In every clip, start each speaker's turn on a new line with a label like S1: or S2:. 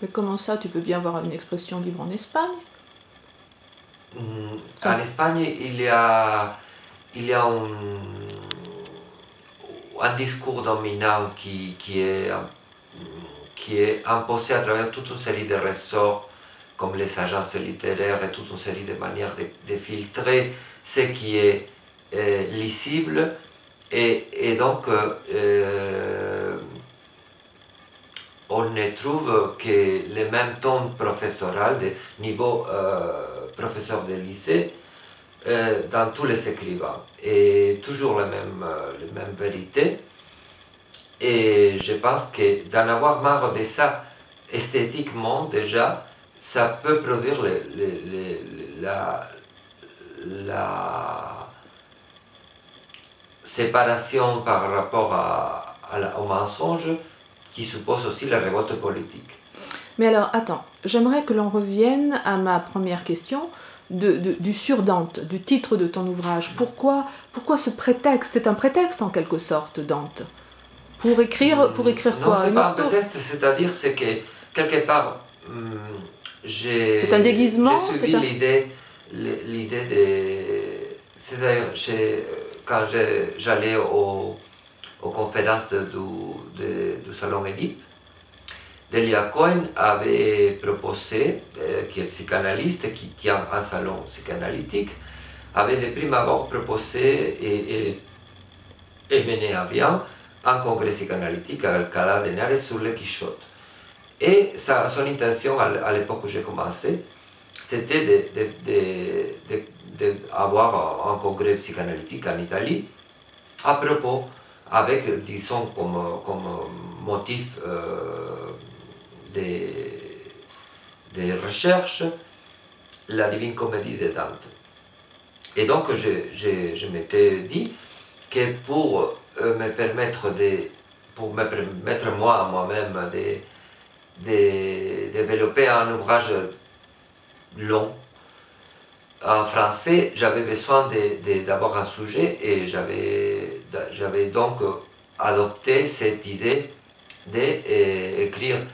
S1: Mais comment ça, tu peux bien avoir une expression libre en Espagne?
S2: En Espagne, il y a un discours dominant qui est imposé à travers toute une série de ressorts, comme les agences littéraires et toute une série de manières de filtrer ce qui est lisible. Et donc, on ne trouve que le même ton professoral de niveau professeur de lycée dans tous les écrivains. Et toujours les mêmes vérités. Et je pense que d'en avoir marre de ça, esthétiquement déjà, ça peut produire la séparation par rapport au mensonge qui suppose aussi la révolte politique.
S1: Mais alors, attends, j'aimerais que l'on revienne à ma première question du sur-Dante, du titre de ton ouvrage. Pourquoi ce prétexte? C'est un prétexte en quelque sorte, Dante. Pour écrire quoi?
S2: Non, c'est pas un prétexte, c'est-à-dire c'est que quelque part,
S1: c'est un déguisement.
S2: J'ai suivi l'idée de... C'est-à-dire, quand j'allais aux conférences du Salon Édipe, Delia Cohen avait proposé, qui est psychanalyste et qui tient un salon psychanalytique, avait de prime abord proposé et mené à bien un congrès psychanalytique à Alcalá de Henares sur le Quichotte. Et son intention, à l'époque où j'ai commencé, c'était d'avoir un congrès psychanalytique en Italie, à propos, avec, disons, comme motif des recherches, la Divine Comédie de Dante. Et donc, je m'étais dit que pour me permettre moi-même de développer un ouvrage long en français, j'avais besoin d'avoir un sujet et j'avais donc adopté cette idée d'écrire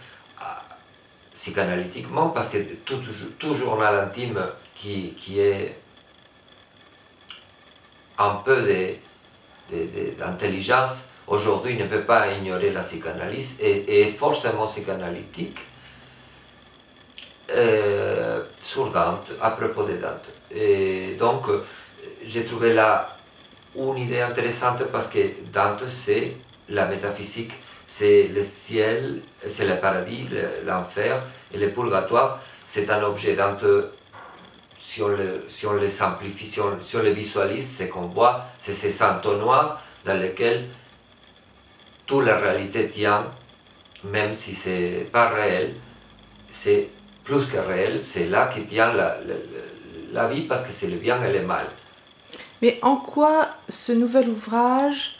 S2: psychanalytiquement, parce que tout journal intime qui est un peu d'intelligence aujourd'hui ne peut pas ignorer la psychanalyse et est forcément psychanalytique sur Dante, à propos de Dante. Et donc, j'ai trouvé là une idée intéressante parce que Dante, c'est la métaphysique, c'est le ciel, c'est le paradis, l'enfer et le purgatoire. C'est un objet. Dante, si on le simplifie, si on le visualise, ce qu'on voit, c'est ces entonnoirs dans lesquels toute la réalité tient, même si c'est pas réel, c'est plus que réel, c'est là qui tient la vie, parce que c'est le bien et le mal.
S1: Mais en quoi ce nouvel ouvrage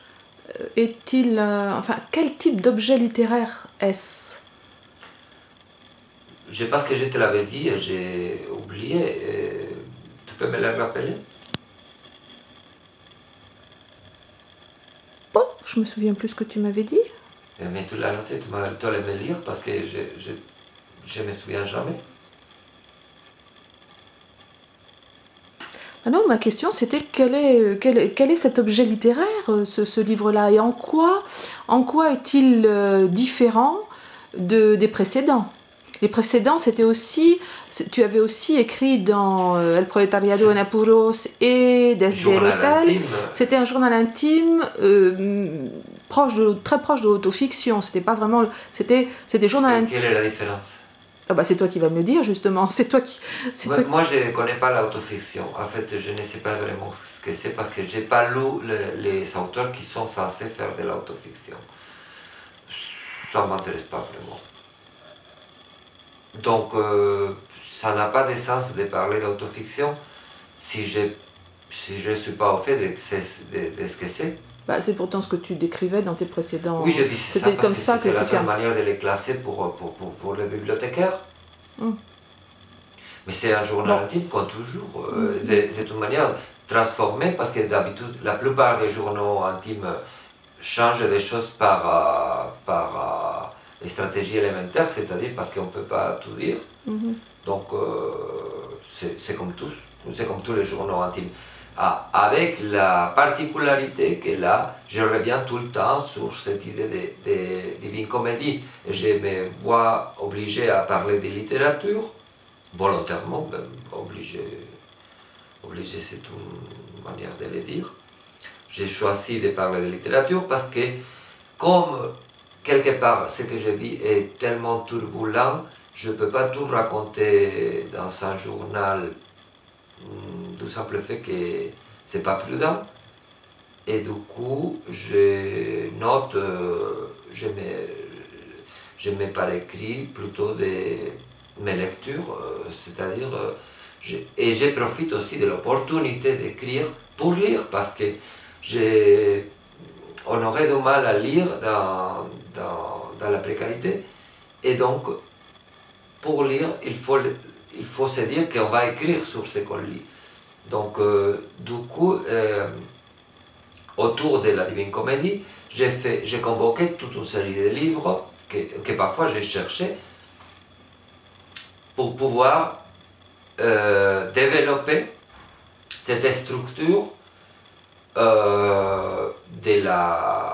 S1: est-il... enfin, quel type d'objet littéraire est-ce?
S2: Je pense que je te l'avais dit et j'ai oublié. Tu peux me le rappeler?
S1: Bon, je me souviens plus ce que tu m'avais dit.
S2: Mais tu l'as noté, tu dois le me lire parce que je me souviens jamais.
S1: Ah non, ma question c'était quel est cet objet littéraire, ce livre-là, et en quoi est-il différent des précédents? Les précédents, c'était aussi, tu avais aussi écrit dans El Proletariado en Apuros et Desde el Hotel. C'était un journal intime très proche de l'autofiction. C'était pas vraiment, c'était journal intime.
S2: Quelle est la différence?
S1: Ah bah c'est toi qui vas me le dire justement, c'est toi qui...
S2: Moi je ne connais pas l'autofiction, en fait je ne sais pas vraiment ce que c'est parce que je n'ai pas lu les auteurs qui sont censés faire de l'autofiction. Ça ne m'intéresse pas vraiment. Donc ça n'a pas de sens de parler d'autofiction si je ne suis pas au fait de ce que c'est.
S1: Bah, c'est pourtant ce que tu décrivais dans tes précédents...
S2: Oui, je dis ça parce que c'est la seule manière de les classer pour les bibliothécaires. Mais c'est un journal intime, comme toujours, de toute manière transformé, parce que d'habitude, la plupart des journaux intimes changent des choses par les stratégies élémentaires, c'est-à-dire parce qu'on ne peut pas tout dire. Donc c'est comme tous, c'est comme tous les journaux intimes. Ah, avec la particularité que là, je reviens tout le temps sur cette idée de divine comédie. Je me vois obligé à parler de littérature, volontairement, même obligé, c'est une manière de le dire. J'ai choisi de parler de littérature parce que, comme quelque part ce que je vis est tellement turbulent, je ne peux pas tout raconter dans un journal, du simple fait que c'est pas prudent. Et du coup, je note, je mets par écrit plutôt mes lectures, c'est-à-dire, et je profite aussi de l'opportunité d'écrire pour lire, parce que on aurait du mal à lire dans la précarité, et donc, pour lire, il faut se dire qu'on va écrire sur ce qu'on lit. Donc, du coup, autour de la Divine Comédie, j'ai convoqué toute une série de livres que parfois j'ai cherché pour pouvoir développer cette structure de la